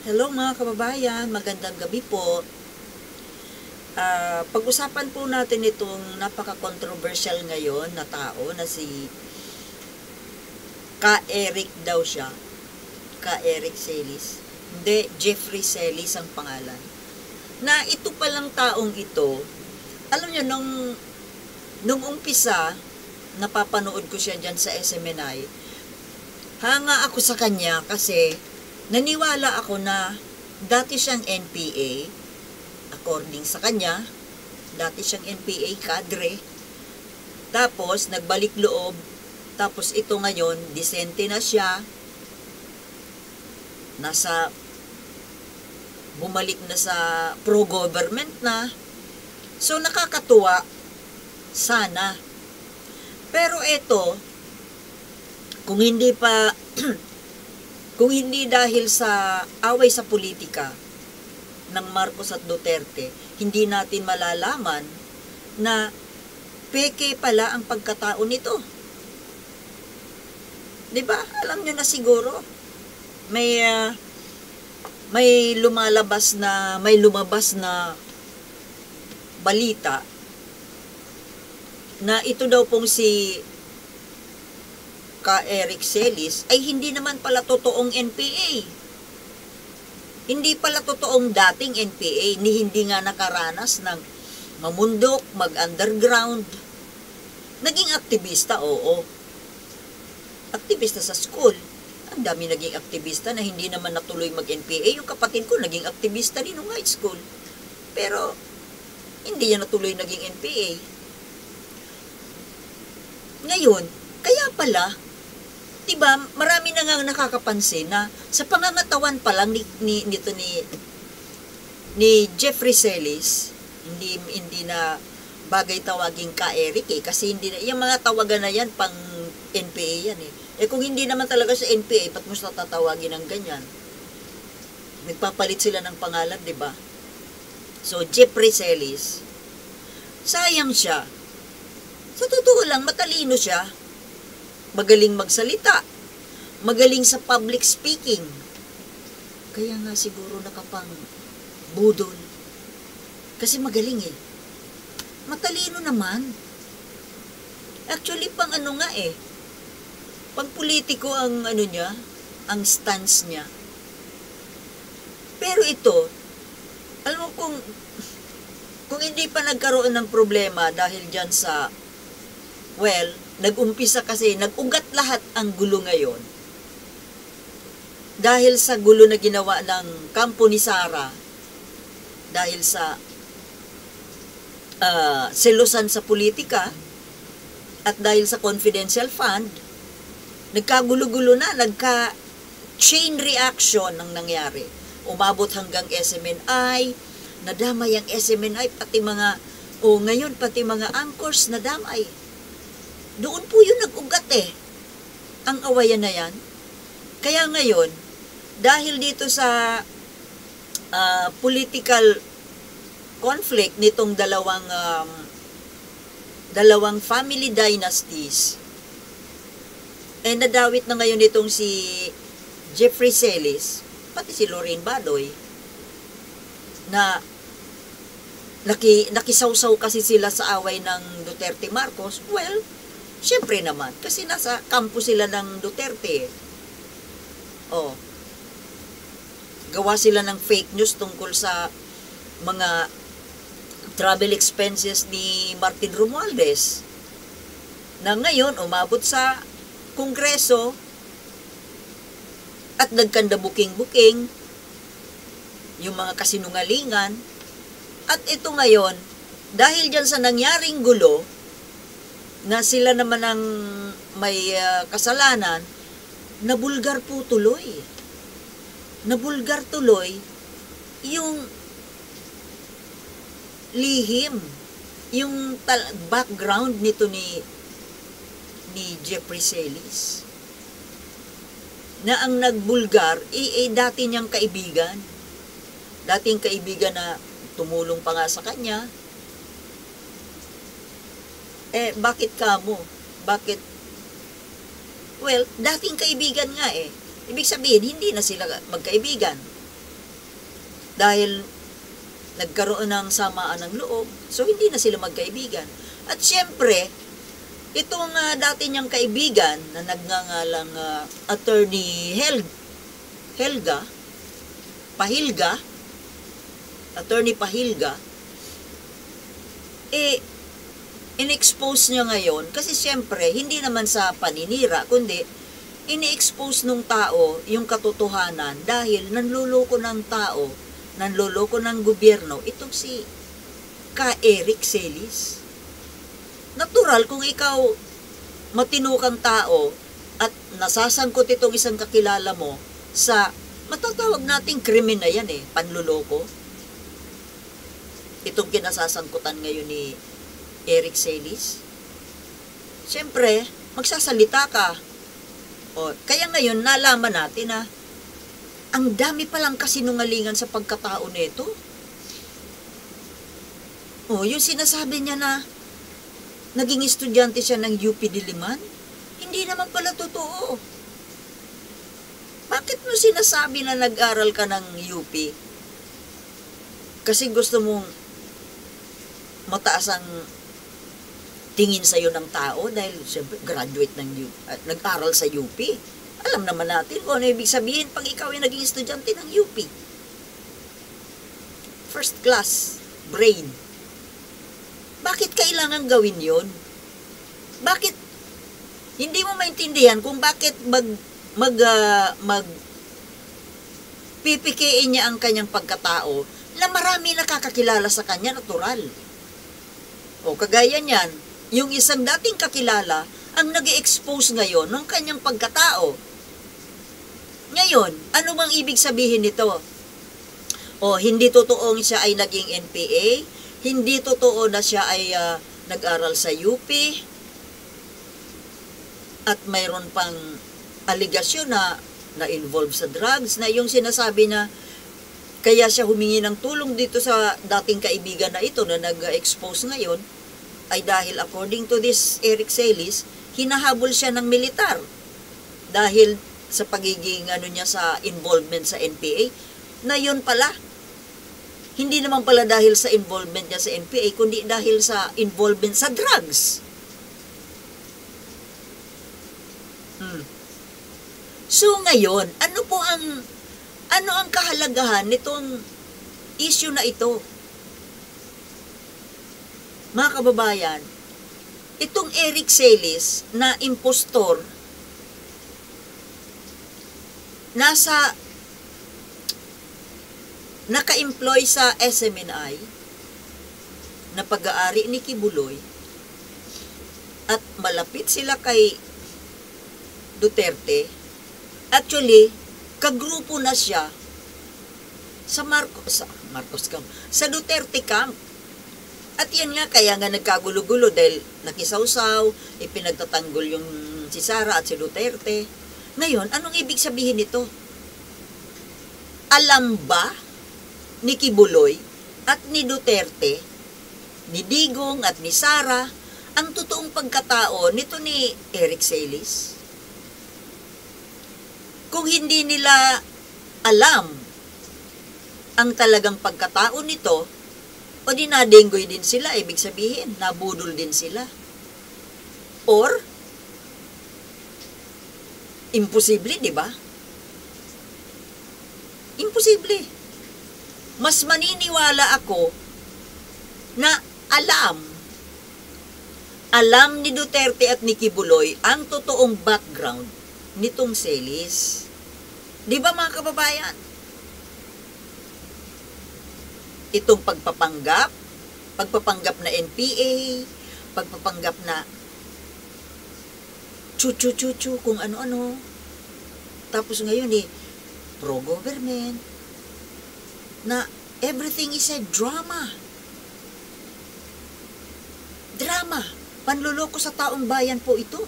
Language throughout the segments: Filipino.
Hello mga kababayan, magandang gabi po. Pag-usapan po natin itong napaka-controversial ngayon na tao na si Ka-Eric daw siya. Ka-Eric Celis. Hindi, Jeffrey Celis ang pangalan. Na ito palang taong ito, alam nyo, nung umpisa, napapanood ko siya dyan sa SMNI, hanga ako sa kanya kasi naniwala ako na dati siyang NPA, according sa kanya, dati siyang NPA kadre, tapos nagbalik loob, tapos ito ngayon, disente na siya, bumalik na sa pro-government na, so nakakatuwa, sana. Pero ito, kung hindi pa kung hindi dahil sa away sa politika ng Marcos at Duterte, hindi natin malalaman na peke pala ang pagkatao nito. 'Di ba? Alam niyo na siguro. May lumabas na balita na ito daw pong si Ka-Eric Celis ay hindi naman pala totoong NPA. Hindi pala totoong dating NPA, ni hindi nga nakaranas ng mamundok, mag-underground. Naging aktivista, oo. Aktivista sa school. Ang dami naging aktivista na hindi naman natuloy mag-NPA. Yung kapatid ko naging aktivista din nung high school. Pero hindi niya natuloy naging NPA. Ngayon, kaya pala, diba, marami na nga nakakapansin na sa pangangatawan pa lang ni Jeffrey Celis, hindi na bagay tawaging Ka-Eric kasi hindi na, yung mga tawagan na yan pang NPA yan kung hindi naman talaga sa NPA, ba't mo siya tatawagin ng ganyan? Nagpapalit sila ng pangalan, diba? So, Jeffrey Celis, sayang siya. Sa totoo lang, matalino siya. Magaling magsalita. Magaling sa public speaking. Kaya nga siguro nakapang budol. Kasi magaling Matalino naman. Actually, pang ano nga pang politiko ang niya, ang stance niya. Pero ito, alam mo kung hindi pa nagkaroon ng problema dahil dyan sa, nag-umpisa kasi, nag-ugat lahat ang gulo ngayon. Dahil sa gulo na ginawa ng kampo ni Sara, dahil sa selusan sa politika, at dahil sa confidential fund, nagkagulo-gulo na, nagka-chain reaction ang nangyari. Umabot hanggang SMNI, nadamay ang SMNI, ngayon pati mga anchors nadamay. Doon po yung nag-ugat ang awayan na yan. Kaya ngayon, dahil dito sa political conflict nitong dalawang family dynasties, nadawit na ngayon itong si Jeffrey Celis, pati si Lorraine Badoy, na nakisawsaw kasi sila sa away ng Duterte Marcos. Siyempre naman, kasi nasa kampo sila ng Duterte. Gawa sila ng fake news tungkol sa mga travel expenses ni Martin Romualdez, na ngayon umabot sa Kongreso at nagkanda buking-buking yung mga kasinungalingan. At ito ngayon, dahil dyan sa nangyaring gulo, na sila naman ang may kasalanan, nabulgar po tuloy. Nabulgar tuloy yung lihim, yung background nito ni Jeffrey Celis. Na ang nagbulgar, dati niyang kaibigan. Dating kaibigan na tumulong pa nga sa kanya. Bakit kamo? Bakit? Dating kaibigan nga Ibig sabihin, hindi na sila magkaibigan. dahil nagkaroon ng samaan ng loob, so hindi na sila magkaibigan. At siyempre, itong dati niyang kaibigan na nagngangalang attorney attorney Pahilga, in-expose niya ngayon, kasi siyempre, hindi naman sa paninira, kundi ini-expose nung tao yung katotohanan dahil nanluloko ng tao, nanluloko ng gobyerno, itong si Eric Celis. Natural kung ikaw matino kang tao at nasasangkot itong isang kakilala mo sa matatawag nating krimen na yan panluloko. Itong kinasasangkutan ngayon ni Eric Celis. Siyempre, magsasalita ka. Kaya ngayon, nalaman natin na ang dami palang kasinungalingan sa pagkatao nito. Yung sinasabi niya na naging estudyante siya ng UP Diliman, hindi naman pala totoo. Bakit mo sinasabi na nag-aral ka ng UP? Kasi gusto mong mataas ang tingin sa'yo ng tao dahil siyempre graduate ng UP, nag-aral sa UP. Alam naman natin kung ano ibig sabihin pag ikaw ay naging estudyante ng UP. First class, brain. Bakit kailangan gawin yon? Bakit hindi mo maintindihan kung bakit pipikiin niya ang kanyang pagkatao na marami nakakakilala sa kanya, natural. Kagaya niyan, yung isang dating kakilala ang nag-expose ngayon ng kanyang pagkatao. Ngayon, ano bang ibig sabihin nito? Hindi totoong siya ay naging NPA, hindi totoo na siya ay nag-aral sa UP, at mayroon pang aligasyon na na-involve sa drugs, na yung sinasabi na kaya siya humingi ng tulong dito sa dating kaibigan na ito na nag-expose ngayon, ay dahil according to this Eric Celis, hinahabol siya ng militar dahil sa pagiging niya sa involvement sa NPA, na yun pala. Hindi naman pala dahil sa involvement niya sa NPA, kundi dahil sa involvement sa drugs. So ngayon, ano ang kahalagahan nitong issue na ito? Mga kababayan, itong Eric Celis na impostor, naka-employ sa SMNI na pag-aari ni Kibuloy, at malapit sila kay Duterte. Actually, kagrupo na siya sa Duterte camp. At yan nga, kaya nga nagkagulo-gulo dahil nakisawsaw, ipinagtatanggol yung si Sara at si Duterte. Ngayon, anong ibig sabihin nito? Alam ba ni Kibuloy at ni Duterte, ni Digong at ni Sara, ang totoong pagkatao nito ni Eric Celis? Kung hindi nila alam ang talagang pagkatao nito, o di nadenggoy din sila, ibig sabihin, nabudol din sila. Or, imposible, di ba? Imposible. Mas maniniwala ako na alam ni Duterte at ni Kibuloy ang totoong background nitong Celis. Di ba mga kababayan? Itong pagpapanggap na NPA, pagpapanggap na chuchu kung ano-ano. Tapos ngayon pro-government, na everything is a drama. Drama. Panluloko sa taong bayan po ito.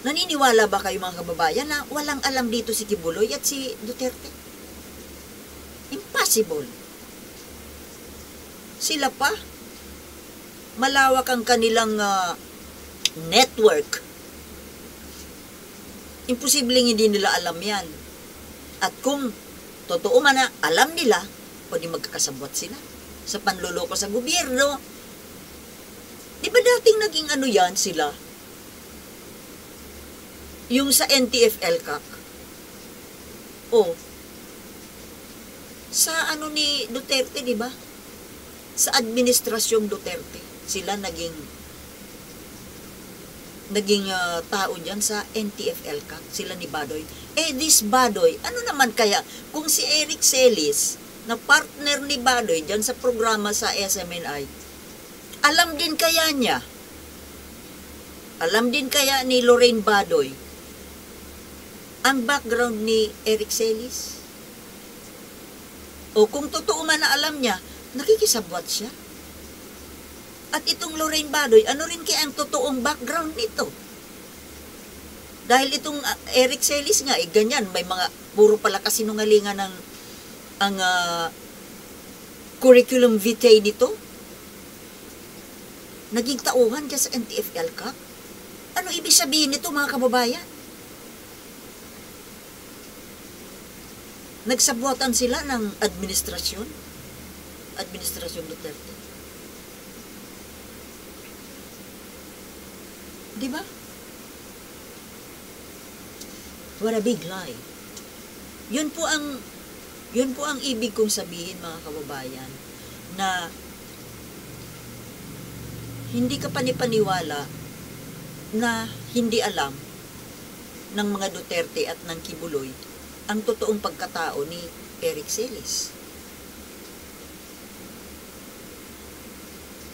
Naniniwala ba kayo mga kababayan na walang alam dito si Kibuloy at si Duterte? Impossible. Sila pa, malawak ang kanilang network. Imposibleng hindi nila alam yan. At kung totoo man na alam nila, pwede magkakasabwat sila sa panluloko sa gobyerno. Di ba dating naging ano yan sila? Yung sa NTF-ELCAC. Oh. Sa ano ni Duterte, di ba? Sa administrasyong Duterte, sila naging tao dyan sa NTF-ELCAC, sila ni Badoy. This Badoy, ano naman kaya, kung si Eric Celis, na partner ni Badoy dyan sa programa sa SMNI, alam din kaya niya, alam din kaya ni Lorraine Badoy, ang background ni Eric Celis? O kung totoo man na alam niya, nakikisabwat siya. At itong Lorraine Badoy, ano rin kaya ang totoong background nito? Dahil itong Eric Celis nga, ganyan, may mga puro pala kasinungalingan ng ang curriculum vitae nito. Naging tauhan dyan sa NTF-ELCAC. Ano ibig sabihin nito, mga kababayan? Nagsabwatan sila ng administrasyon Duterte. Di ba? What a big lie. Yun po ang ibig kong sabihin, mga kababayan, na hindi ka panipaniwala na hindi alam ng mga Duterte at ng Kibuloy ang totoong pagkatao ni Eric Celis.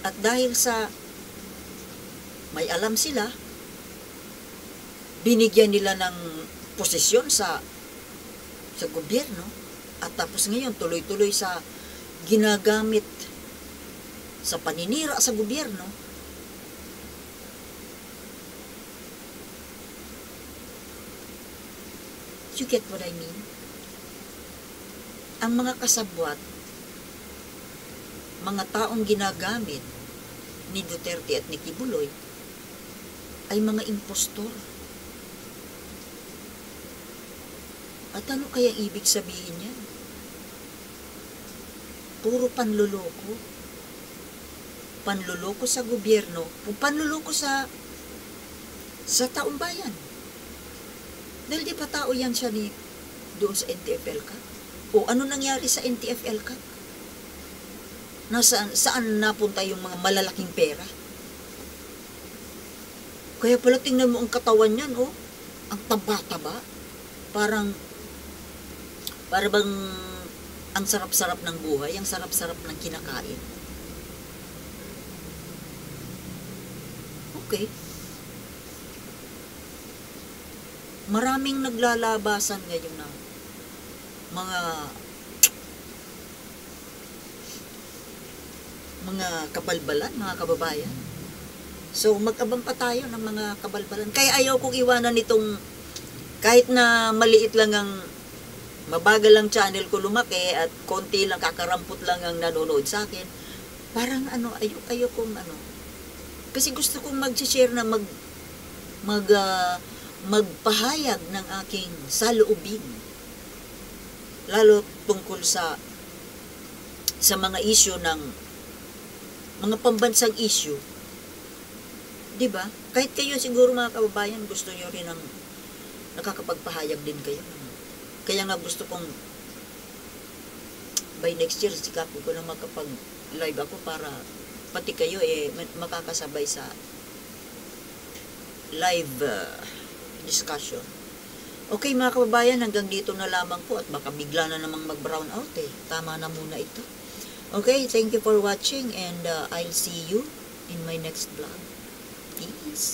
At dahil sa may alam sila, binigyan nila ng posisyon sa gobyerno, at tapos ngayon tuloy-tuloy sa ginagamit sa paninira sa gobyerno. You get what I mean? Ang mga kasabwat, mga taong ginagamit ni Duterte at ni Kibuloy ay mga impostor. At ano kaya ibig sabihin niyan? Puro panluloko. Panluloko sa gobyerno, panluloko sa taong bayan. Dahil di pa tao yan siya doon sa NTF-ELCAC? O ano nangyari sa NTF-ELCAC? Saan napunta yung mga malalaking pera? Kaya pala tingnan mo ang katawan niyan, oh. Ang taba-taba. Para bang ang sarap-sarap ng buhay, ang sarap-sarap ng kinakain. Okay. Maraming naglalabasan ngayon ng mga kabalbalan, mga kababayan. So, mag-abang pa tayo ng mga kabalbalan. Kaya ayaw kong iwanan nitong, kahit na maliit lang ang, mabagal lang channel ko lumaki at konti lang, kakarampot lang ang nanonood sa akin. Parang ayaw kong kasi gusto kong mag-share na magpahayag ng aking saloobin. Lalo tungkol sa mga issue ng mga pambansang issue. Diba? Kahit kayo siguro, mga kababayan, gusto nyo rin ng nakakapagpahayag din kayo. Kaya nga gusto kong by next year sikapin ko na makapag-live ako para pati kayo makakasabay sa live discussion. Okay, mga kababayan, hanggang dito na lamang po at baka bigla na namang mag-brown out Tama na muna ito. Okay, thank you for watching and I'll see you in my next vlog. Peace.